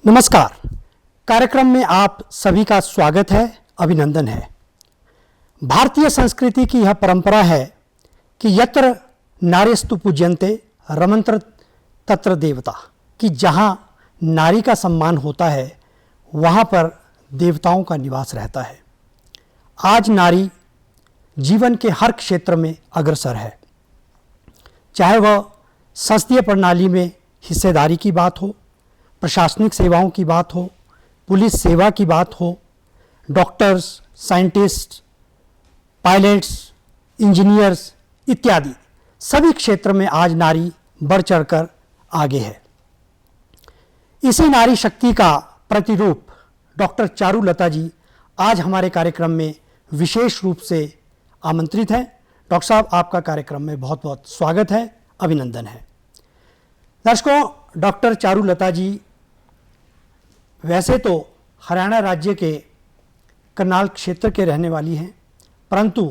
नमस्कार। कार्यक्रम में आप सभी का स्वागत है, अभिनंदन है। भारतीय संस्कृति की यह परंपरा है कि यत्र नार्यस्तु पूज्यन्ते रमन्त्र तत्र देवता, कि जहाँ नारी का सम्मान होता है वहाँ पर देवताओं का निवास रहता है। आज नारी जीवन के हर क्षेत्र में अग्रसर है, चाहे वह संसदीय प्रणाली में हिस्सेदारी की बात हो, प्रशासनिक सेवाओं की बात हो, पुलिस सेवा की बात हो, डॉक्टर्स, साइंटिस्ट, पायलट्स, इंजीनियर्स इत्यादि सभी क्षेत्र में आज नारी बढ़ चढ़कर आगे है। इसी नारी शक्ति का प्रतिरूप डॉक्टर चारुलता जी आज हमारे कार्यक्रम में विशेष रूप से आमंत्रित हैं। डॉक्टर साहब, आपका कार्यक्रम में बहुत बहुत स्वागत है, अभिनंदन है। दर्शकों, डॉक्टर चारुलता जी वैसे तो हरियाणा राज्य के करनाल क्षेत्र के रहने वाली हैं, परंतु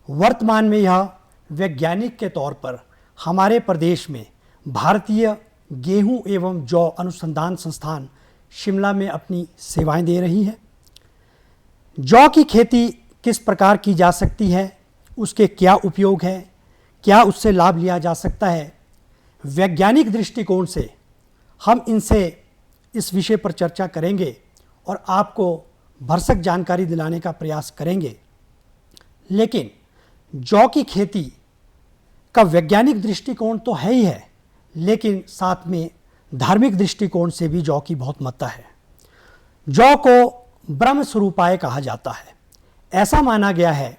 वर्तमान में यह वैज्ञानिक के तौर पर हमारे प्रदेश में भारतीय गेहूं एवं जौ अनुसंधान संस्थान शिमला में अपनी सेवाएं दे रही है। जौ की खेती किस प्रकार की जा सकती है, उसके क्या उपयोग है, क्या उससे लाभ लिया जा सकता है, वैज्ञानिक दृष्टिकोण से हम इनसे इस विषय पर चर्चा करेंगे और आपको भरसक जानकारी दिलाने का प्रयास करेंगे। लेकिन जौ की खेती का वैज्ञानिक दृष्टिकोण तो है ही है, लेकिन साथ में धार्मिक दृष्टिकोण से भी जौ की बहुत महत्ता है। जौ को ब्रह्म स्वरूपाय कहा जाता है। ऐसा माना गया है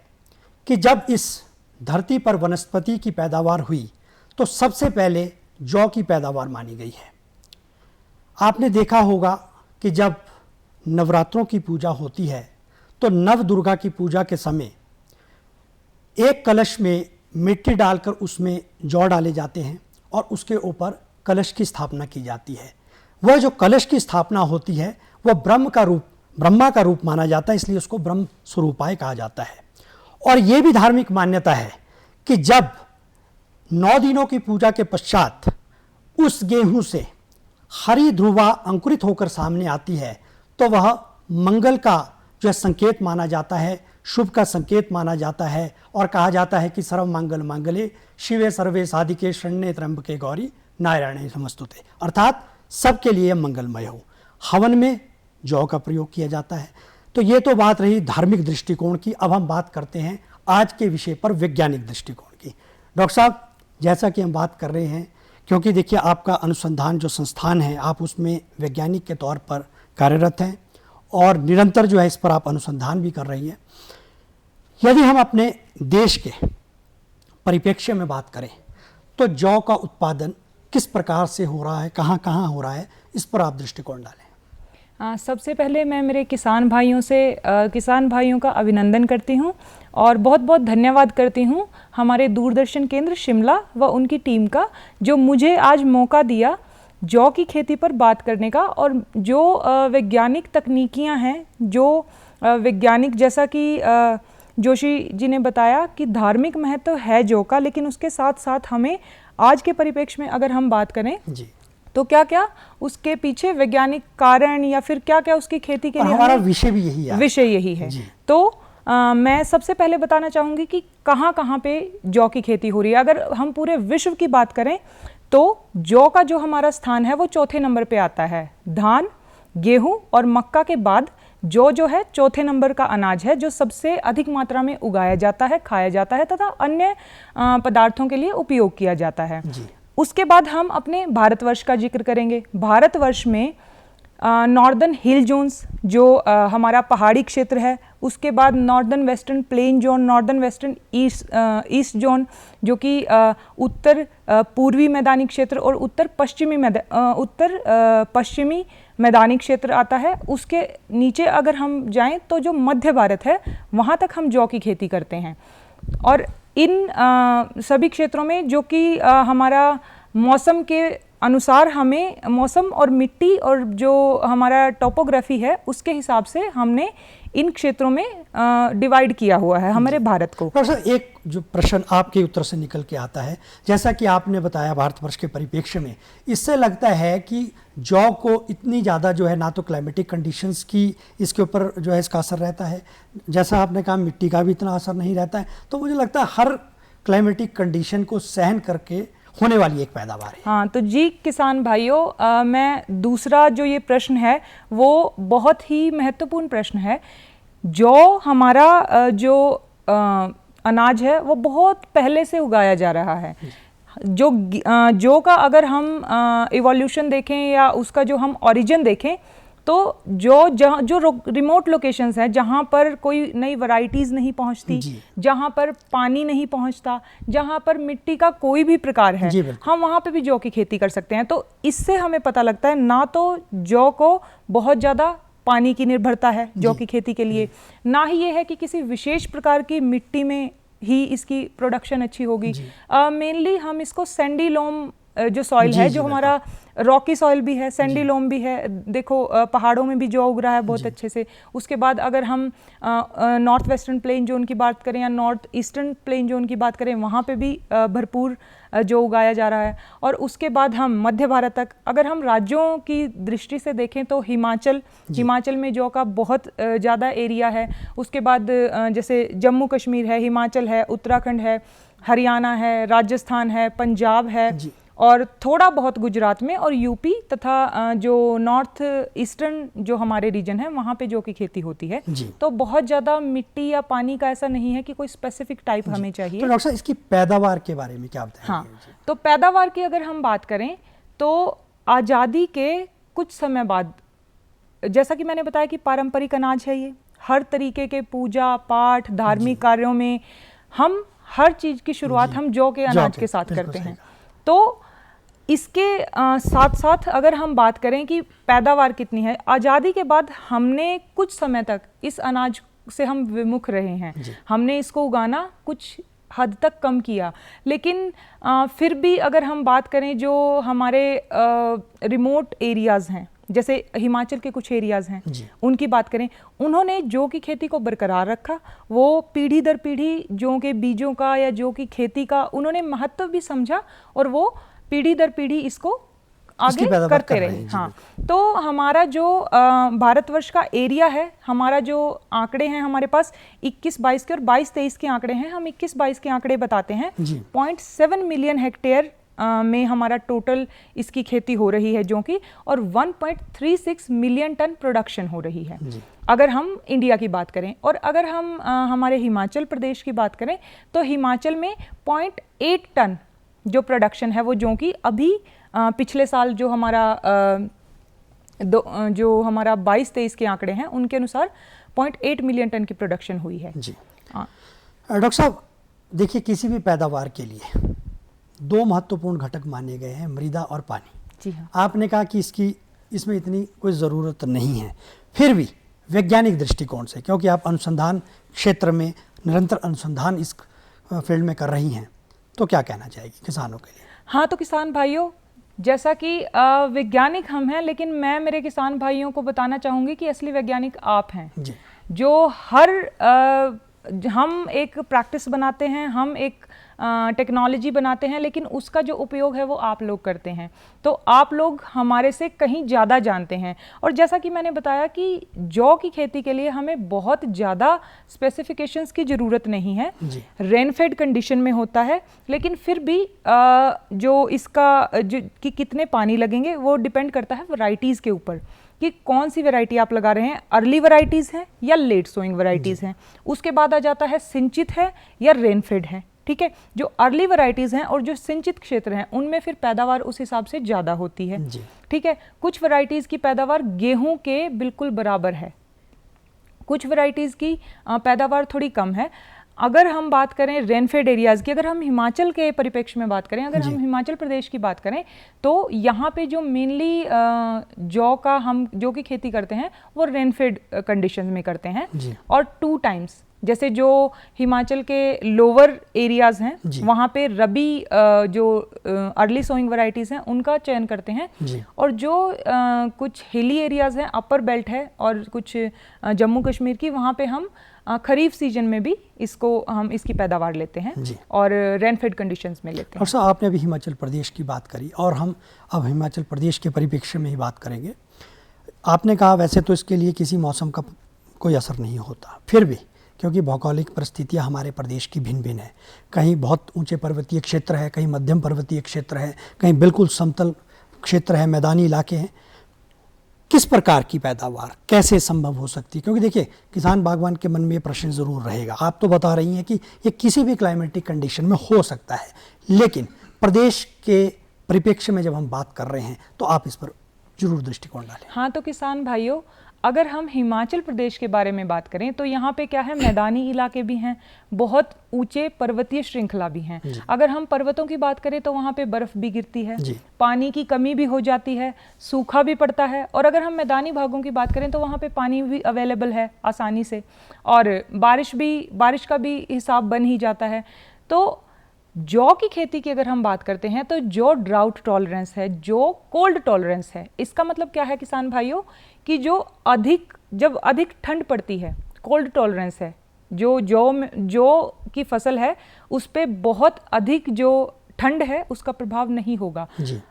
कि जब इस धरती पर वनस्पति की पैदावार हुई तो सबसे पहले जौ की पैदावार मानी गई है। आपने देखा होगा कि जब नवरात्रों की पूजा होती है तो नव दुर्गा की पूजा के समय एक कलश में मिट्टी डालकर उसमें जौ डाले जाते हैं और उसके ऊपर कलश की स्थापना की जाती है। वह जो कलश की स्थापना होती है वह ब्रह्मा का रूप माना जाता है, इसलिए उसको ब्रह्म स्वरूपाय कहा जाता है। और ये भी धार्मिक मान्यता है कि जब 9 दिनों की पूजा के पश्चात उस गेहूं से हरी ध्रुवा अंकुरित होकर सामने आती है तो वह मंगल का जो संकेत माना जाता है, शुभ का संकेत माना जाता है। और कहा जाता है कि सर्व मंगल मांगल्ये शिवे सर्वे साधिके शरण्ये त्र्यंबके गौरी नारायणे नमस्तुते, अर्थात सबके लिए मंगलमय हो। हवन में जौ का प्रयोग किया जाता है। तो ये तो बात रही धार्मिक दृष्टिकोण की। अब हम बात करते हैं आज के विषय पर वैज्ञानिक दृष्टिकोण की। डॉक्टर साहब, जैसा कि हम बात कर रहे हैं, क्योंकि देखिए आपका अनुसंधान जो संस्थान है आप उसमें वैज्ञानिक के तौर पर कार्यरत हैं और निरंतर जो है इस पर आप अनुसंधान भी कर रही हैं। यदि हम अपने देश के परिप्रेक्ष्य में बात करें तो जौ का उत्पादन किस प्रकार से हो रहा है, कहाँ कहाँ हो रहा है, इस पर आप दृष्टिकोण डालें। सबसे पहले मैं मेरे किसान भाइयों का अभिनंदन करती हूँ और बहुत बहुत धन्यवाद करती हूँ हमारे दूरदर्शन केंद्र शिमला व उनकी टीम का, जो मुझे आज मौका दिया जौ की खेती पर बात करने का। और जो वैज्ञानिक तकनीकियाँ हैं, जो वैज्ञानिक, जैसा कि जोशी जी ने बताया कि धार्मिक महत्व है जौ का, लेकिन उसके साथ साथ हमें आज के परिप्रेक्ष्य में अगर हम बात करें जी, तो क्या क्या उसके पीछे वैज्ञानिक कारण या फिर क्या क्या उसकी खेती के लिए हमारा विषय भी यही है। तो मैं सबसे पहले बताना चाहूँगी कि कहाँ कहाँ पे जौ की खेती हो रही है। अगर हम पूरे विश्व की बात करें तो जौ का जो हमारा स्थान है वो चौथे नंबर पे आता है। धान, गेहूँ और मक्का के बाद जौ जो है चौथे नंबर का अनाज है, जो सबसे अधिक मात्रा में उगाया जाता है, खाया जाता है तथा अन्य पदार्थों के लिए उपयोग किया जाता है। उसके बाद हम अपने भारतवर्ष का जिक्र करेंगे। भारतवर्ष में नॉर्दर्न हिल जोन्स जो हमारा पहाड़ी क्षेत्र है, उसके बाद northern western plain zone, northern western east zone जो कि उत्तर पूर्वी मैदानी क्षेत्र और उत्तर पश्चिमी मैदानी क्षेत्र आता है। उसके नीचे अगर हम जाएं तो जो मध्य भारत है वहाँ तक हम जौ की खेती करते हैं। और इन सभी क्षेत्रों में जो कि हमारा मौसम के अनुसार हमें मौसम और मिट्टी और जो हमारा टोपोग्राफी है उसके हिसाब से हमने इन क्षेत्रों में डिवाइड किया हुआ है हमारे भारत को। डॉक्टर साहब, एक जो प्रश्न आपके उत्तर से निकल के आता है, जैसा कि आपने बताया भारतवर्ष के परिप्रेक्ष्य में, इससे लगता है कि जौ को इतनी ज़्यादा जो है ना तो क्लाइमेटिक कंडीशंस की इसके ऊपर जो है इसका असर रहता है, जैसा आपने कहा मिट्टी का भी इतना असर नहीं रहता है, तो मुझे लगता है हर क्लाइमेटिक कंडीशन को सहन करके होने वाली एक पैदावार है। हाँ, तो जी किसान भाइयों, मैं दूसरा जो ये प्रश्न है वो बहुत ही महत्वपूर्ण प्रश्न है। जौ हमारा जो अनाज है वो बहुत पहले से उगाया जा रहा है। जौ का अगर हम इवोल्यूशन देखें या उसका जो हम ओरिजिन देखें तो जो रिमोट लोकेशंस हैं जहाँ पर कोई नई वैरायटीज़ नहीं पहुँचती, जहाँ पर पानी नहीं पहुँचता, जहाँ पर मिट्टी का कोई भी प्रकार है, हम वहाँ पे भी जौ की खेती कर सकते हैं। तो इससे हमें पता लगता है ना तो जौ को बहुत ज़्यादा पानी की निर्भरता है जौ की खेती के लिए, ना ही ये है कि किसी विशेष प्रकार की मिट्टी में ही इसकी प्रोडक्शन अच्छी होगी। मेनली हम इसको सैंडी लोम जो सॉइल है, जो हमारा रॉकी सॉइल भी है, सैंडी लोम भी है, देखो पहाड़ों में भी जौ उग रहा है बहुत अच्छे से। उसके बाद अगर हम नॉर्थ वेस्टर्न प्लेन जोन की बात करें या नॉर्थ ईस्टर्न प्लेन जोन की बात करें, वहाँ पे भी भरपूर जौ उगाया जा रहा है। और उसके बाद हम मध्य भारत तक, अगर हम राज्यों की दृष्टि से देखें तो हिमाचल में जौ का बहुत ज़्यादा एरिया है। उसके बाद जैसे जम्मू कश्मीर है, हिमाचल है, उत्तराखंड है, हरियाणा है, राजस्थान है, पंजाब है और थोड़ा बहुत गुजरात में और यूपी तथा जो नॉर्थ ईस्टर्न जो हमारे रीजन है वहाँ पे जौ की खेती होती है। तो बहुत ज़्यादा मिट्टी या पानी का ऐसा नहीं है कि कोई स्पेसिफिक टाइप हमें चाहिए। तो डॉक्टर साहब, इसकी पैदावार के बारे में क्या बताएंगे? हाँ, तो पैदावार की अगर हम बात करें तो आज़ादी के कुछ समय बाद, जैसा कि मैंने बताया कि पारंपरिक अनाज है, ये हर तरीके के पूजा पाठ धार्मिक कार्यों में हम हर चीज़ की शुरुआत हम जौ के अनाज के साथ करते हैं। तो इसके साथ साथ अगर हम बात करें कि पैदावार कितनी है, आज़ादी के बाद हमने कुछ समय तक इस अनाज से हम विमुख रहे हैं। हमने इसको उगाना कुछ हद तक कम किया, लेकिन फिर भी अगर हम बात करें जो हमारे रिमोट एरियाज़ हैं, जैसे हिमाचल के कुछ एरियाज़ हैं, उनकी बात करें, उन्होंने जौ की खेती को बरकरार रखा। वो पीढ़ी दर पीढ़ी जौ के बीजों का या जौ की खेती का उन्होंने महत्व भी समझा और वो पीढ़ी दर पीढ़ी इसको आगे करते रहे। हाँ, तो हमारा जो भारतवर्ष का एरिया है, हमारा जो आंकड़े हैं हमारे पास 21-22 के और 22-23 के आंकड़े हैं। हम 21-22 के आंकड़े बताते हैं। 0.7 मिलियन हेक्टेयर में हमारा टोटल इसकी खेती हो रही है जौ की, और 1.36 मिलियन टन प्रोडक्शन हो रही है अगर हम इंडिया की बात करें। और अगर हम हमारे हिमाचल प्रदेश की बात करें तो हिमाचल में 0.8 टन जो प्रोडक्शन है वो जौ की अभी पिछले साल जो हमारा 22-23 के आंकड़े हैं उनके अनुसार 0.8 मिलियन टन की प्रोडक्शन हुई है। डॉक्टर साहब, देखिए, किसी भी पैदावार के लिए दो महत्वपूर्ण घटक माने गए हैं, मृदा और पानी। जी हाँ। आपने कहा कि इसमें इतनी कोई ज़रूरत नहीं है, फिर भी वैज्ञानिक दृष्टिकोण से, क्योंकि आप अनुसंधान क्षेत्र में निरंतर अनुसंधान इस फील्ड में कर रही हैं, तो क्या कहना चाहेगी किसानों के लिए? हाँ, तो किसान भाइयों, जैसा कि वैज्ञानिक हम हैं, लेकिन मैं मेरे किसान भाइयों को बताना चाहूँगी कि असली वैज्ञानिक आप हैं जी। जो हम एक प्रैक्टिस बनाते हैं, हम एक टेक्नोलॉजी बनाते हैं, लेकिन उसका जो उपयोग है वो आप लोग करते हैं। तो आप लोग हमारे से कहीं ज़्यादा जानते हैं। और जैसा कि मैंने बताया कि जौ की खेती के लिए हमें बहुत ज़्यादा स्पेसिफिकेशंस की ज़रूरत नहीं है, रेनफेड कंडीशन में होता है, लेकिन फिर भी जो इसका कि कितने पानी लगेंगे वो डिपेंड करता है वैरायटीज़ के ऊपर कि कौन सी वैरायटी आप लगा रहे हैं, अर्ली वैरायटीज़ हैं या लेट सोइंग वैरायटीज़ हैं। उसके बाद आ जाता है सिंचित है या रेनफेड है। ठीक है, जो अर्ली वैरायटीज़ हैं और जो सिंचित क्षेत्र हैं उनमें फिर पैदावार उस हिसाब से ज़्यादा होती है। ठीक है, कुछ वैरायटीज़ की पैदावार गेहूं के बिल्कुल बराबर है, कुछ वैरायटीज़ की पैदावार थोड़ी कम है। अगर हम बात करें रेनफेड एरियाज़ की, अगर हम हिमाचल के परिप्रेक्ष्य में बात करें, अगर हम हिमाचल प्रदेश की बात करें तो यहाँ पे जो मेनली जौ की खेती करते हैं वो रेनफेड कंडीशंस में करते हैं और 2 टाइम्स। जैसे जो हिमाचल के लोअर एरियाज़ हैं वहाँ पे रबी जो अर्ली सोइंग वैरायटीज़ हैं उनका चयन करते हैं, और जो कुछ हिली एरियाज़ हैं, अपर बेल्ट है और कुछ जम्मू कश्मीर की, वहाँ पे हम खरीफ सीजन में भी हम इसकी पैदावार लेते हैं और रेनफेड कंडीशंस में लेते हैं। और सर, आपने अभी हिमाचल प्रदेश की बात करी और हम अब हिमाचल प्रदेश के परिप्रेक्ष्य में ही बात करेंगे। आपने कहा वैसे तो इसके लिए किसी मौसम का कोई असर नहीं होता, फिर भी क्योंकि भौगोलिक परिस्थितियां हमारे प्रदेश की भिन्न भिन्न है, कहीं बहुत ऊंचे पर्वतीय क्षेत्र है, कहीं मध्यम पर्वतीय क्षेत्र है, कहीं बिल्कुल समतल क्षेत्र है, मैदानी इलाके हैं। किस प्रकार की पैदावार कैसे संभव हो सकती है? क्योंकि देखिए, किसान बागवान के मन में ये प्रश्न ज़रूर रहेगा। आप तो बता रही हैं कि ये किसी भी क्लाइमेटिक कंडीशन में हो सकता है, लेकिन प्रदेश के परिप्रेक्ष्य में जब हम बात कर रहे हैं तो आप इस पर जरूर दृष्टिकोण डालें। हाँ, तो किसान भाइयों, अगर हम हिमाचल प्रदेश के बारे में बात करें तो यहाँ पे क्या है, मैदानी इलाके भी हैं, बहुत ऊंचे पर्वतीय श्रृंखला भी हैं। अगर हम पर्वतों की बात करें तो वहाँ पे बर्फ भी गिरती है, पानी की कमी भी हो जाती है, सूखा भी पड़ता है, और अगर हम मैदानी भागों की बात करें तो वहाँ पे पानी भी अवेलेबल है आसानी से, और बारिश का भी हिसाब बन ही जाता है। तो जौ की खेती की अगर हम बात करते हैं तो जो ड्राउट टॉलरेंस है, जो कोल्ड टॉलरेंस है, इसका मतलब क्या है किसान भाइयों कि जब अधिक ठंड पड़ती है, कोल्ड टॉलरेंस है, जौ की फसल है उस पे बहुत अधिक जो ठंड है उसका प्रभाव नहीं होगा,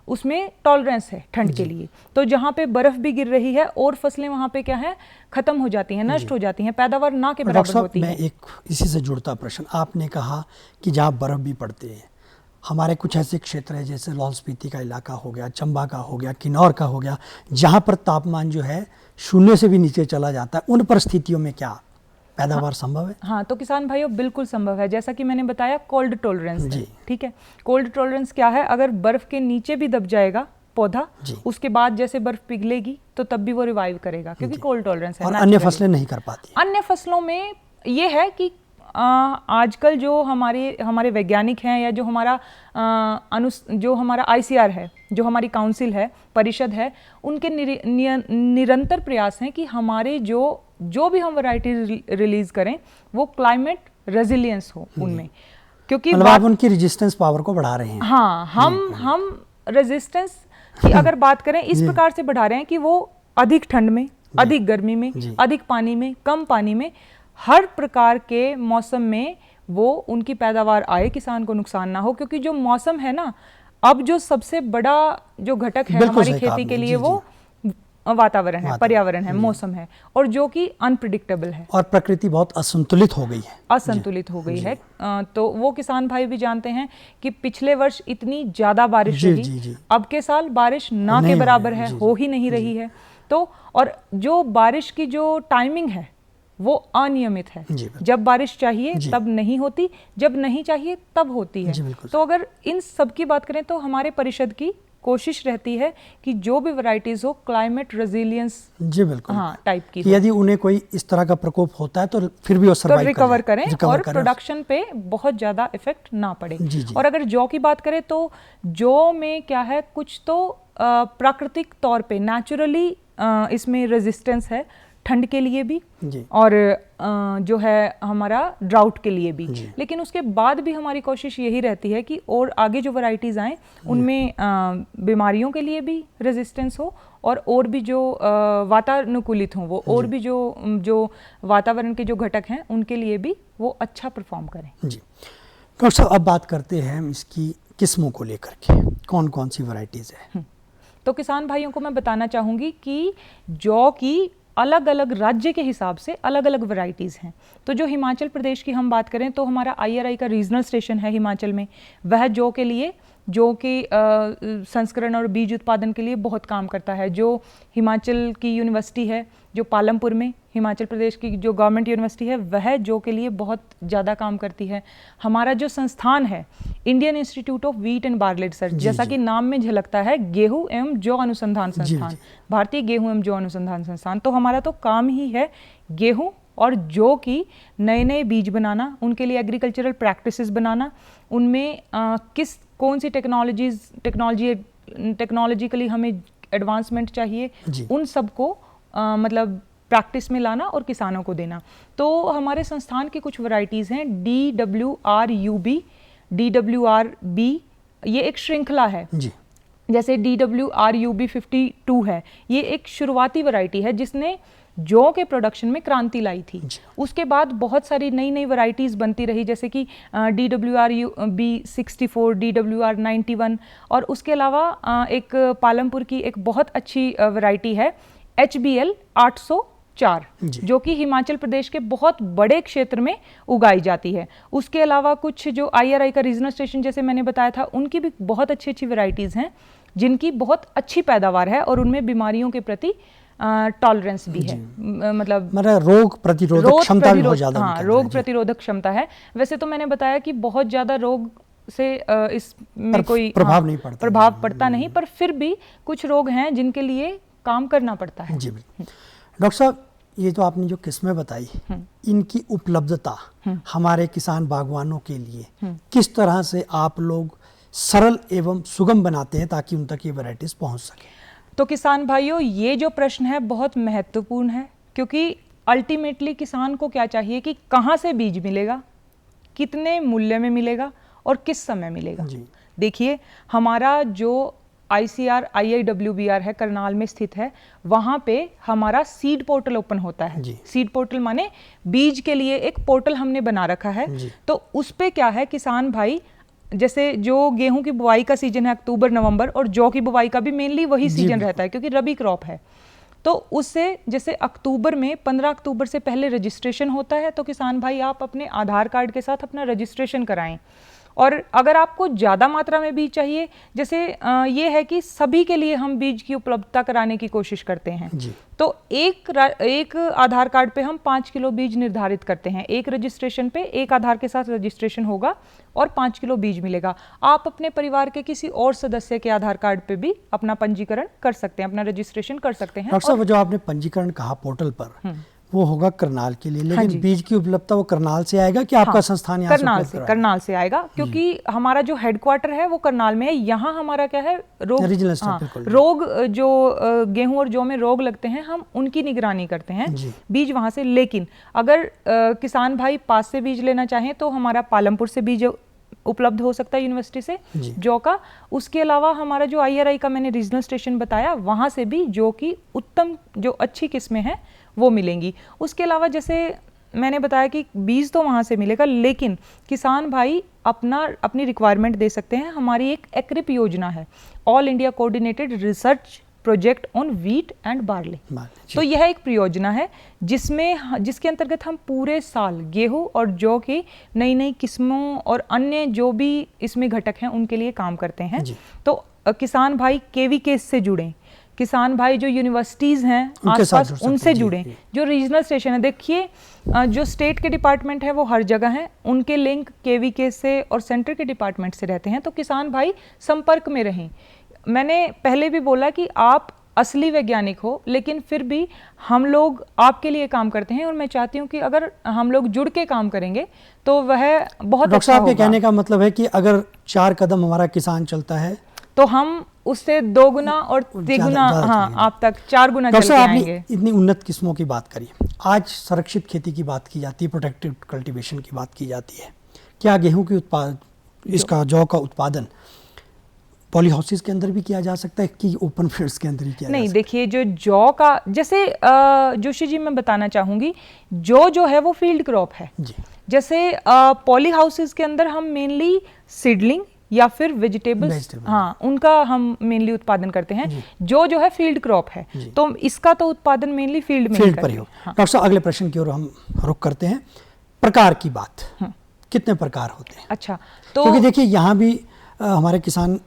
उसमें टॉलरेंस है ठंड के लिए। तो जहाँ पे बर्फ भी गिर रही है और फसलें वहाँ पे क्या है, खत्म हो जाती हैं, नष्ट हो जाती हैं, पैदावार ना के बराबर होती है। मैं एक इसी से जुड़ता प्रश्न, आपने कहा कि जहाँ बर्फ भी पड़ती है, हमारे कुछ ऐसे क्षेत्र है जैसे लाहौल स्पीति का इलाका हो गया, चंबा का हो गया, किन्नौर का हो गया, जहाँ पर तापमान जो है 0 से भी नीचे चला जाता है, उन परिस्थितियों में क्या पैदावार संभव है? हाँ, तो किसान भाइयों बिल्कुल संभव है। जैसा कि मैंने बताया, कोल्ड टॉलरेंस है, ठीक है। कोल्ड टॉलरेंस क्या है, अगर बर्फ के नीचे भी दब जाएगा पौधा, उसके बाद जैसे बर्फ पिघलेगी तो तब भी वो रिवाइव करेगा, क्योंकि कोल्ड टॉलरेंस है। और अन्य फसलें नहीं कर पाती। अन्य फसलों में ये है कि आजकल जो हमारे वैज्ञानिक हैं या जो हमारा ICR है, जो हमारी काउंसिल है, परिषद है, उनके निरंतर प्रयास हैं कि हमारे जो भी हम वैरायटी रिलीज करें वो क्लाइमेट रेजिलियंस हो उनमें, क्योंकि मतलब आप उनकी रेजिस्टेंस पावर को बढ़ा रहे हैं। हाँ, हम रेजिस्टेंस की अगर बात करें इस प्रकार से बढ़ा रहे हैं कि वो अधिक ठंड में, अधिक गर्मी में, अधिक पानी में, कम पानी में, हर प्रकार के मौसम में वो उनकी पैदावार आए, किसान को नुकसान ना हो। क्योंकि जो मौसम है ना, अब जो सबसे बड़ा जो घटक है हमारी खेती के लिए वो वातावरण है, पर्यावरण है, मौसम है, और जो कि अनप्रिडिक्टेबल है, और प्रकृति बहुत असंतुलित हो गई है। तो वो किसान भाई भी जानते हैं कि पिछले वर्ष इतनी ज्यादा बारिश रही, अब के साल बारिश ना के बराबर है, हो ही नहीं रही है। तो और जो बारिश की जो टाइमिंग है वो अनियमित है, जब बारिश चाहिए तब नहीं होती, जब नहीं चाहिए तब होती है। तो अगर इन सब की बात करें तो हमारे परिषद की कोशिश रहती है कि जो भी वैरायटीज हो क्लाइमेट रेजिलियंस टाइप की, यदि उन्हें कोई इस तरह का प्रकोप होता है तो फिर भी वो सर्वाइव रिकवर करें और प्रोडक्शन पे बहुत ज्यादा इफेक्ट ना पड़े। और अगर जौ की बात करें तो जौ में क्या है, कुछ तो प्राकृतिक तौर पे नेचुरली इसमें रेजिस्टेंस है, ठंड के लिए भी और जो है हमारा ड्राउट के लिए भी। लेकिन उसके बाद भी हमारी कोशिश यही रहती है कि और आगे जो वैरायटीज़ आएँ उनमें बीमारियों के लिए भी रेजिस्टेंस हो, और भी जो वातानुकूलित हों वो, और भी जो वातावरण के जो घटक हैं उनके लिए भी वो अच्छा परफॉर्म करें। जी डॉक्टर साहब, अब बात करते हैं हम इसकी किस्मों को लेकर के, कौन कौन सी वैरायटीज़ है? तो किसान भाइयों को मैं बताना चाहूँगी कि जौ की अलग अलग राज्य के हिसाब से अलग अलग वैरायटीज़ हैं। तो जो हिमाचल प्रदेश की हम बात करें तो हमारा IRI का रीजनल स्टेशन है हिमाचल में, वह जौ के संस्करण और बीज उत्पादन के लिए बहुत काम करता है। जो हिमाचल की यूनिवर्सिटी है, जो पालमपुर में हिमाचल प्रदेश की जो गवर्नमेंट यूनिवर्सिटी है, वह जौ के लिए बहुत ज़्यादा काम करती है। हमारा जो संस्थान है Indian institute of wheat and barley research, जैसा कि नाम में झलकता है, गेहूं एवं जौ अनुसंधान संस्थान, भारतीय गेहूं एवं जौ अनुसंधान संस्थान। तो हमारा तो काम ही है गेहूं और जौ की नए नए बीज बनाना, उनके लिए एग्रीकल्चरल प्रैक्टिसेस बनाना, उनमें कौन सी टेक्नोलॉजिकली हमें एडवांसमेंट चाहिए, उन सबको मतलब प्रैक्टिस में लाना और किसानों को देना। तो हमारे संस्थान की कुछ वैरायटीज़ हैं, DWRUB, DWRB, ये एक श्रृंखला है जी। जैसे DWRUB 52 है, ये एक शुरुआती वैरायटी है जिसने जौ के प्रोडक्शन में क्रांति लाई थी। उसके बाद बहुत सारी नई नई वैरायटीज़ बनती रही, जैसे कि DWRUB 64, DWR 91, और उसके अलावा एक पालमपुर की एक बहुत अच्छी वैरायटी है HBL 804, जो कि हिमाचल प्रदेश के बहुत बड़े क्षेत्र में उगाई जाती है। उसके अलावा कुछ जो IRI का रीजनल स्टेशन जैसे मैंने बताया था, उनकी भी बहुत अच्छी अच्छी वैरायटीज़ हैं जिनकी बहुत अच्छी पैदावार है और उनमें बीमारियों के प्रति टॉलरेंस भी है, मतलब रोग प्रतिरोधक क्षमता भी बहुत ज़्यादा, हाँ, रोग प्रतिरोधक क्षमता है। वैसे तो मैंने बताया कि बहुत ज़्यादा रोग से इसमें कोई प्रभाव पड़ता नहीं, पर फिर भी कुछ रोग हैं जिनके लिए काम करना पड़ता है। जी डॉक्टर साहब, ये तो आपने जो किस्में बताई, इनकी उपलब्धता हमारे किसान बागवानों के लिए किस तरह से आप लोग सरल एवं सुगम बनाते हैं ताकि उन तक ये वैरायटीज पहुंच सके? तो किसान भाइयों, ये जो प्रश्न है बहुत महत्वपूर्ण है, क्योंकि अल्टीमेटली किसान को क्या चाहिए कि कहाँ से बीज मिलेगा, कितने मूल्य में मिलेगा और किस समय मिलेगा। देखिए, हमारा जो ICR IIWBR है, करनाल में स्थित है, वहाँ पे हमारा सीड पोर्टल ओपन होता है। सीड पोर्टल माने बीज के लिए एक पोर्टल हमने बना रखा है। तो उस पे क्या है, किसान भाई, जैसे जो गेहूं की बुआई का सीजन है अक्टूबर नवंबर, और जौ की बुआई का भी मेनली वही सीजन रहता है क्योंकि रबी क्रॉप है। तो उससे जैसे अक्टूबर में 15 अक्टूबर से पहले रजिस्ट्रेशन होता है, तो किसान भाई आप अपने आधार कार्ड के साथ अपना रजिस्ट्रेशन कराएं। और अगर आपको ज़्यादा मात्रा में बीज चाहिए, जैसे ये है कि सभी के लिए हम बीज की उपलब्धता कराने की कोशिश करते हैं, तो एक आधार कार्ड पे हम 5 किलो बीज निर्धारित करते हैं। एक रजिस्ट्रेशन पे एक आधार के साथ रजिस्ट्रेशन होगा और 5 किलो बीज मिलेगा। आप अपने परिवार के किसी और सदस्य के आधार कार्ड पे भी अपना पंजीकरण कर सकते हैं, अपना रजिस्ट्रेशन कर सकते हैं। डॉक्टर साहब, जो आपने पंजीकरण कहा पोर्टल पर, वो होगा करनाल के लिए, लेकिन बीज की उपलब्धता वो करनाल से आएगा कि आपका संस्थान यहाँ करनाल से आएगा, क्योंकि हमारा जो हेडक्वार्टर है वो करनाल में है। यहाँ हमारा क्या है, रोग जो गेहूं और जौ में रोग लगते हैं, हम उनकी निगरानी करते हैं, बीज वहां से। लेकिन अगर किसान भाई पास से बीज लेना चाहें तो हमारा पालमपुर से बीज उपलब्ध हो सकता है यूनिवर्सिटी से जौ का। उसके अलावा हमारा जो IRI का मैंने रीजनल स्टेशन बताया, वहां से भी जौ की उत्तम जो अच्छी किस्में हैं वो मिलेंगी। उसके अलावा जैसे मैंने बताया कि बीज तो वहाँ से मिलेगा, लेकिन किसान भाई अपनी रिक्वायरमेंट दे सकते हैं। हमारी एक ECRIP योजना है, all India coordinated research project on wheat and barley. तो यह एक परियोजना है जिसके अंतर्गत हम पूरे साल गेहूं और जौ की नई नई किस्मों और अन्य जो भी इसमें घटक हैं उनके लिए काम करते हैं। तो किसान भाई KVK से जुड़ें, किसान भाई जो यूनिवर्सिटीज़ हैं आसपास उनसे जुड़ें, जो रीजनल स्टेशन है। देखिए, जो स्टेट के डिपार्टमेंट हैं वो हर जगह हैं, उनके लिंक KVK से और सेंटर के डिपार्टमेंट से रहते हैं, तो किसान भाई संपर्क में रहें। मैंने पहले भी बोला कि आप असली वैज्ञानिक हो, लेकिन फिर भी हम लोग आपके लिए काम करते हैं और मैं चाहती हूँ कि अगर हम लोग जुड़ के काम करेंगे तो वह बहुत अच्छा होगा। आपके कहने का मतलब है कि अगर 4 कदम हमारा किसान चलता है तो हम उससे 2 गुना और 3 गुना, हाँ, आप तक 4 गुना चल के आएंगे। इतनी उन्नत किस्मों की बात करी, आज संरक्षित खेती की बात की जाती है, प्रोटेक्टिव कल्टीवेशन की बात की जाती है। क्या गेहूं की इसका जौ का उत्पादन पॉली हाउसेस के अंदर भी किया जा सकता है कि ओपन फील्ड्स के अंदर ही किया नहीं? देखिए, जो जौ का, जैसे जोशी जी मैं बताना चाहूंगी, जो है वो फील्ड क्रॉप है जी। जैसे पॉली हाउसेस के अंदर हम मेनली सीडलिंग या फिर वेजिटेबल्स, हाँ, उनका हम मेनली उत्पादन करते हैं। जो है फील्ड क्रॉप है, तो इसका तो उत्पादन मेनली फील्ड में पर ही हो। डॉक्टर साहब, अगले प्रश्न की ओर हम रुख करते हैं। प्रकार की बात, कितने प्रकार होते हैं? अच्छा, तो क्योंकि देखिए यहाँ भी हमारे किसान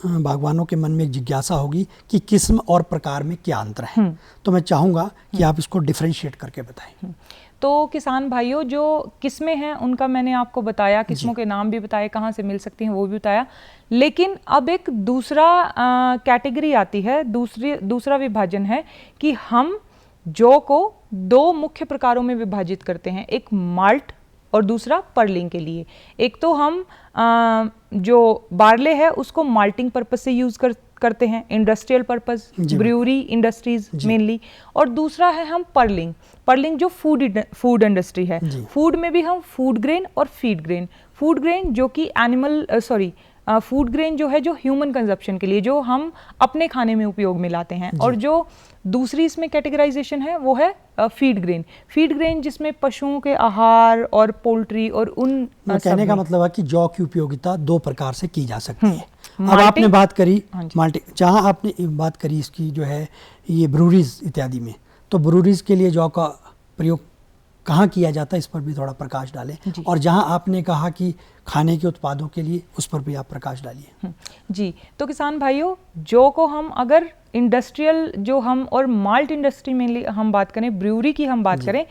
बागवानों के मन में एक जिज्ञासा होगी कि किस्म और प्रकार में क्या अंतर है, तो मैं चाहूँगा कि आप इसको डिफरेंशिएट करके बताएं। तो किसान भाइयों, जो किस्में हैं उनका मैंने आपको बताया, किस्मों के नाम भी बताए, कहाँ से मिल सकती हैं वो भी बताया। लेकिन अब एक दूसरा कैटेगरी आती है, दूसरा विभाजन है कि हम जौ को दो मुख्य प्रकारों में विभाजित करते हैं, एक माल्ट और दूसरा पर्लिंग के लिए। एक तो हम जो बार्ले है उसको माल्टिंग पर्पस से यूज करते हैं, industrial purpose, brewery industries mainly, और दूसरा है हम पर्लिंग जो फूड इंडस्ट्री है। फूड में भी हम फूड ग्रेन और फीड ग्रेन, फूड ग्रेन जो कि फूड ग्रेन जो है जो ह्यूमन कंजप्शन के लिए, जो हम अपने खाने में उपयोग में लाते हैं, और जो दूसरी इसमें कैटेगराइजेशन है वो है फीड ग्रेन जिसमें पशुओं के आहार और पोल्ट्री और उन कहने का मतलब है कि जौ की उपयोगिता दो प्रकार से की जा सकती है। अब आपने बात करी माल्टिंग, जहां आपने बात करी इसकी जो है ये ब्रूरीज इत्यादि में, तो ब्रूरीज के लिए जौ का प्रयोग कहाँ किया जाता है, इस पर भी थोड़ा प्रकाश डालें। और जहां आपने कहा कि खाने के उत्पादों के लिए, उस पर भी आप प्रकाश डालिए। जी, तो किसान भाइयों, जौ को हम अगर इंडस्ट्रियल जो हम और माल्ट इंडस्ट्री में हम बात करें, ब्रूअरी की हम बात करें,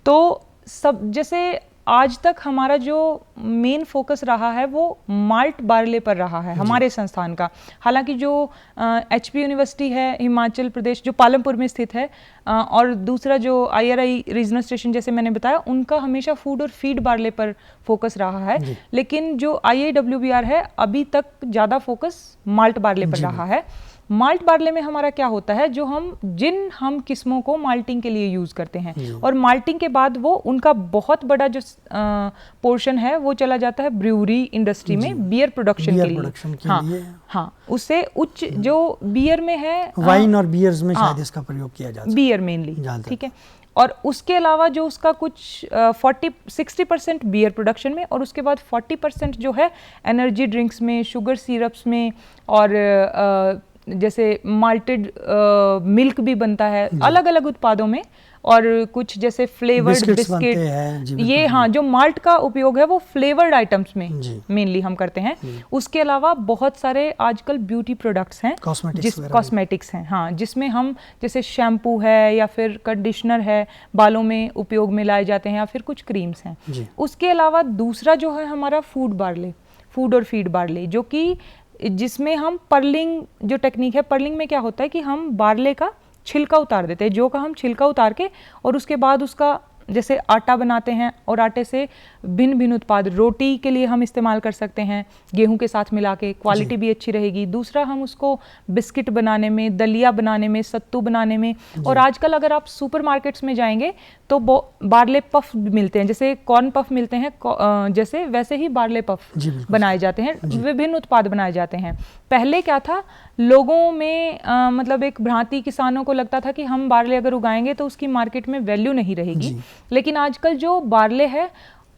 तो सब जैसे आज तक हमारा जो मेन फोकस रहा है वो माल्ट बार्ले पर रहा है हमारे संस्थान का। हालांकि जो HP यूनिवर्सिटी है हिमाचल प्रदेश जो पालमपुर में स्थित है, और दूसरा जो IRI रीजनल स्टेशन जैसे मैंने बताया, उनका हमेशा फूड और फीड बार्ले पर फोकस रहा है, लेकिन जो IIWBR है अभी तक ज़्यादा फोकस माल्ट बार्ले पर रहा है। माल्ट बार्ले में हमारा क्या होता है, जो हम किस्मों को माल्टिंग के लिए यूज करते हैं, और माल्टिंग के बाद वो उनका बहुत बड़ा जो पोर्शन है वो चला जाता है ब्रूअरी इंडस्ट्री में, बियर प्रोडक्शन के लिए। हाँ, उससे उच्च जो बियर में है, वाइन और बियर्स में शायद इसका प्रयोग किया जाता है, बियर मेनली, ठीक है। और उसके अलावा जो उसका कुछ 60% बियर प्रोडक्शन में, और उसके बाद 40% जो है एनर्जी ड्रिंक्स में, शुगर सिरप्स में, और जैसे माल्टेड मिल्क भी बनता है अलग अलग उत्पादों में, और कुछ जैसे फ्लेवर्ड बिस्किट, ये हाँ जो माल्ट का उपयोग है वो फ्लेवर्ड आइटम्स में मेनली हम करते हैं। उसके अलावा बहुत सारे आजकल ब्यूटी प्रोडक्ट्स हैं, कॉस्मेटिक्स हैं, हाँ, जिसमें हम जैसे शैम्पू है या फिर कंडीशनर है, बालों में उपयोग में लाए जाते हैं, या फिर कुछ क्रीम्स हैं। उसके अलावा दूसरा जो है हमारा फूड और फीड बार्ले, जो कि जिसमें हम पर्लिंग जो टेक्निक है, पर्लिंग में क्या होता है कि हम बार्ले का छिलका उतार देते हैं, जौ का हम छिलका उतार के, और उसके बाद उसका जैसे आटा बनाते हैं, और आटे से भिन्न भिन्न उत्पाद, रोटी के लिए हम इस्तेमाल कर सकते हैं गेहूं के साथ मिला के, क्वालिटी भी अच्छी रहेगी। दूसरा हम उसको बिस्किट बनाने में, दलिया बनाने में, सत्तू बनाने में, और आजकल अगर आप सुपरमार्केट्स में जाएंगे तो बार्ले पफ मिलते हैं, जैसे कॉर्न पफ मिलते हैं जैसे, वैसे ही बार्ले पफ बनाए जाते हैं, विभिन्न उत्पाद बनाए जाते हैं। पहले क्या था, लोगों में मतलब एक भ्रांति, किसानों को लगता था कि हम बार्ले अगर उगाएंगे तो उसकी मार्केट में वैल्यू नहीं रहेगी, लेकिन आजकल जो बार्ले है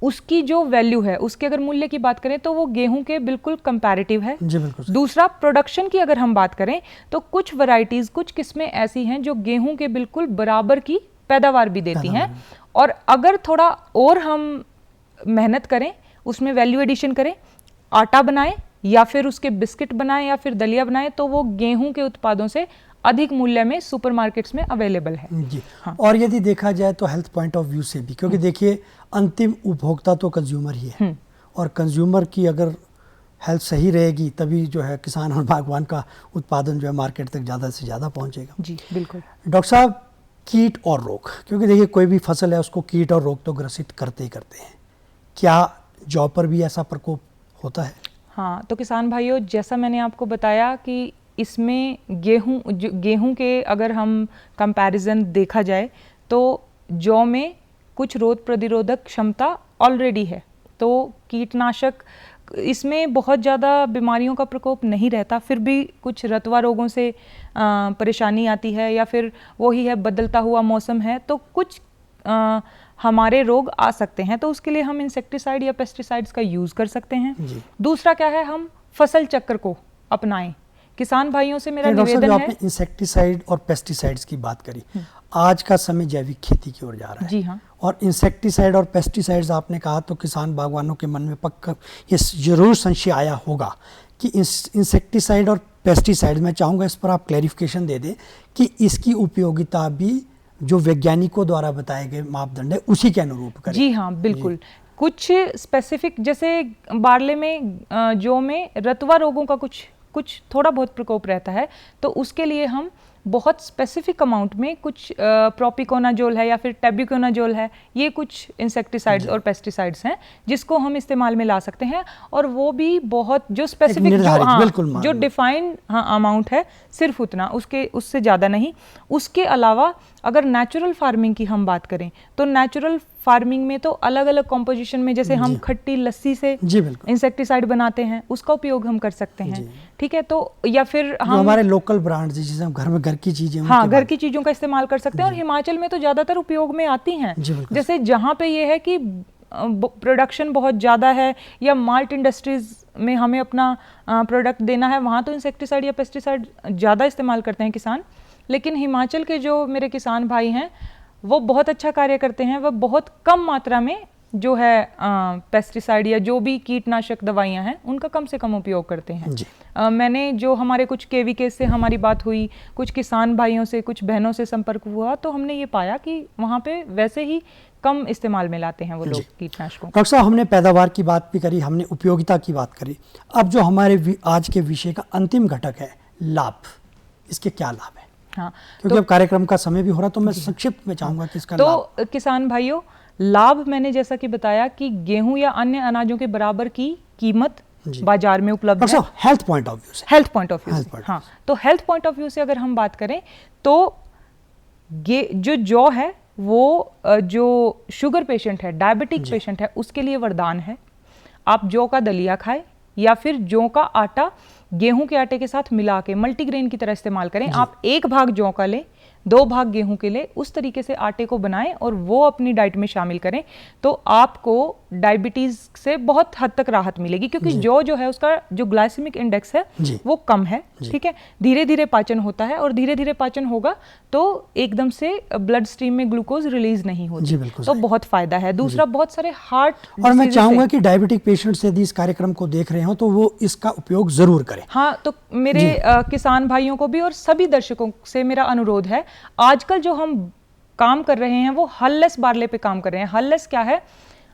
उसकी जो वैल्यू है, उसके अगर मूल्य की बात करें तो वो गेहूं के बिल्कुल कंपैरेटिव है। दूसरा, प्रोडक्शन की अगर हम बात करें तो कुछ वैरायटीज, कुछ किस्में ऐसी हैं जो गेहूं के बिल्कुल बराबर की पैदावार भी देती हैं, और अगर थोड़ा और हम मेहनत करें, उसमें वैल्यू एडिशन करें, आटा बनाएं या फिर उसके बिस्किट बनाएं या फिर दलिया बनाएं, तो वो गेहूं के उत्पादों से अधिक मूल्य में सुपरमार्केट्स में अवेलेबल है जी। हाँ। और यदि देखा जाए तो हेल्थ पॉइंट ऑफ व्यू से भी, क्योंकि देखिए अंतिम उपभोक्ता तो कंज्यूमर ही है, और कंज्यूमर की अगर हेल्थ सही रहेगी तभी जो है किसान और बागवान का उत्पादन जो है मार्केट तक ज़्यादा से ज़्यादा पहुंचेगा। जी बिल्कुल। डॉक्टर साहब, कीट और रोग, क्योंकि देखिए कोई भी फसल है उसको कीट और रोग तो ग्रसित करते ही करते हैं, क्या जौ पर भी ऐसा प्रकोप होता है? हाँ, तो किसान भाइयों, जैसा मैंने आपको बताया कि इसमें गेहूं के अगर हम कंपैरिजन देखा जाए तो जौ में कुछ रोग प्रतिरोधक क्षमता ऑलरेडी है, तो कीटनाशक इसमें बहुत ज़्यादा बीमारियों का प्रकोप नहीं रहता, फिर भी कुछ रतवा रोगों से परेशानी आती है, या फिर वही है बदलता हुआ मौसम है तो कुछ हमारे रोग आ सकते हैं, तो उसके लिए हम इंसेक्टिसाइड या पेस्टिसाइड्स का यूज़ कर सकते हैं। दूसरा क्या है, हम फसल चक्र को अपनाएं। किसान भाइयों से मेरा निवेदन है, आपने इंसेक्टिसाइड और पेस्टिसाइड्स की बात करी, आज का समय जैविक खेती की ओर जा रहा है। जी हाँ। और इंसेक्टिसाइड और पेस्टिसाइड्स आपने कहा तो किसान बागवानों के मन में पक्का ये जरूर संशय आया होगा कि इंसेक्टिसाइड और पेस्टिसाइड, मैं चाहूँगा इस पर आप क्लैरिफिकेशन दे दें कि इसकी उपयोगिता भी जो वैज्ञानिकों द्वारा बताए गए मापदंड है उसी के अनुरूप करें। जी हाँ, बिल्कुल। कुछ स्पेसिफिक, जैसे बार्ले में, जौ में रतवा रोगों का कुछ थोड़ा बहुत प्रकोप रहता है, तो उसके लिए हम बहुत स्पेसिफिक अमाउंट में कुछ प्रोपिकोनाजोल है या फिर टेब्यूकोनाजोल है, ये कुछ इंसेक्टिसाइड्स और पेस्टिसाइड्स हैं जिसको हम इस्तेमाल में ला सकते हैं, और वो भी बहुत जो स्पेसिफिक जो डिफाइंड अमाउंट है सिर्फ उतना, उससे ज़्यादा नहीं। उसके अलावा अगर नेचुरल फार्मिंग की हम बात करें तो नेचुरल फार्मिंग में तो अलग अलग कॉम्पोजिशन में, जैसे हम खट्टी लस्सी से इंसेक्टिसाइड बनाते हैं, उसका उपयोग हम कर सकते हैं, ठीक है। तो या फिर हम हमारे लोकल ब्रांड जिसे हम घर में घर की चीजें, हाँ, घर की चीजों का इस्तेमाल कर सकते हैं, और हिमाचल में तो ज्यादातर उपयोग में आती हैं। जैसे जहाँ पे ये है कि प्रोडक्शन बहुत ज़्यादा है या माल्ट इंडस्ट्रीज में हमें अपना प्रोडक्ट देना है, वहाँ तो इंसेक्टिसाइड या पेस्टिसाइड ज़्यादा इस्तेमाल करते हैं किसान। लेकिन हिमाचल के जो मेरे किसान भाई हैं वो बहुत अच्छा कार्य करते हैं, वह बहुत कम मात्रा में जो है पेस्टिसाइड या जो भी कीटनाशक दवाइयाँ हैं उनका कम से कम उपयोग करते हैं। मैंने जो हमारे कुछ केवीके से हमारी बात हुई, कुछ किसान भाइयों से, कुछ बहनों से संपर्क हुआ, तो हमने ये पाया कि वहाँ पे वैसे ही कम इस्तेमाल में लाते हैं वो लोग कीटनाशकों। डॉक्टर साहब, हमने पैदावार की बात भी करी, हमने उपयोगिता की बात करी, अब जो हमारे आज के विषय का अंतिम घटक है लाभ, इसके क्या लाभ है? हाँ, क्योंकि अब कार्यक्रम का समय भी हो रहा, तो मैं संक्षिप्त में चाहूंगा कि इसका तो किसान भाइयों, लाभ मैंने जैसा कि बताया कि गेहूं या अन्य अनाजों के बराबर की कीमत बाजार में उपलब्ध है। हेल्थ पॉइंट ऑफ व्यू से, हेल्थ पॉइंट ऑफ व्यू से, हाँ, तो हेल्थ पॉइंट ऑफ व्यू से अगर हम बात करें तो जो जौ है वो जो शुगर पेशेंट है, डायबिटिक पेशेंट है, उसके लिए वरदान है। आप जौ का दलिया खाएं या फिर जौ का आटा गेहूं के आटे के साथ मिला के मल्टीग्रेन की तरह इस्तेमाल करें। आप 1 भाग जौ का लें, 2 भाग गेहूं के लिए, उस तरीके से आटे को बनाएं और वो अपनी डाइट में शामिल करें, तो आपको डायबिटीज से बहुत हद तक राहत मिलेगी, क्योंकि जो है उसका जो ग्लाइसेमिक इंडेक्स है वो कम है, ठीक है। धीरे धीरे पाचन होता है, और धीरे धीरे पाचन होगा तो एकदम से ब्लड स्ट्रीम में ग्लूकोज रिलीज नहीं होती, तो बहुत फायदा है। दूसरा, बहुत सारे हार्ट, और मैं चाहूंगा कि डायबिटिक पेशेंट्स यदि इस कार्यक्रम को देख रहे हो तो वो इसका उपयोग जरूर करें। हाँ, तो मेरे किसान भाइयों को भी और सभी दर्शकों से मेरा अनुरोध है, आजकल जो हम काम कर रहे हैं वो हललेस बार्ले पे काम कर रहे हैं। हललेस क्या है?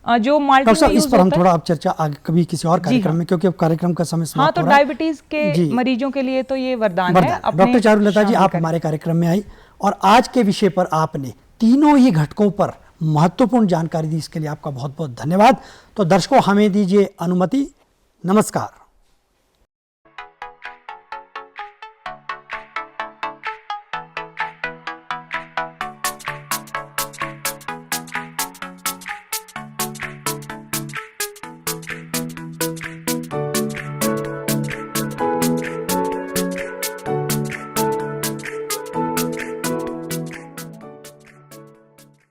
जो माल्टी में यूज इस पर हम थोड़ा अब चर्चा आगे कभी किसी और कार्यक्रम में, क्योंकि अब कार्यक्रम का समय समाप्त हो रहा है। तो डायबिटीज के मरीजों के लिए तो ये वरदान है। डॉक्टर चारुलता जी, आप हमारे कार्यक्रम में आई और आज के विषय पर आपने तीनों ही घटकों पर महत्वपूर्ण जानकारी दी, इसके लिए आपका बहुत बहुत धन्यवाद। तो दर्शकों, हमें दीजिए अनुमति। नमस्कार।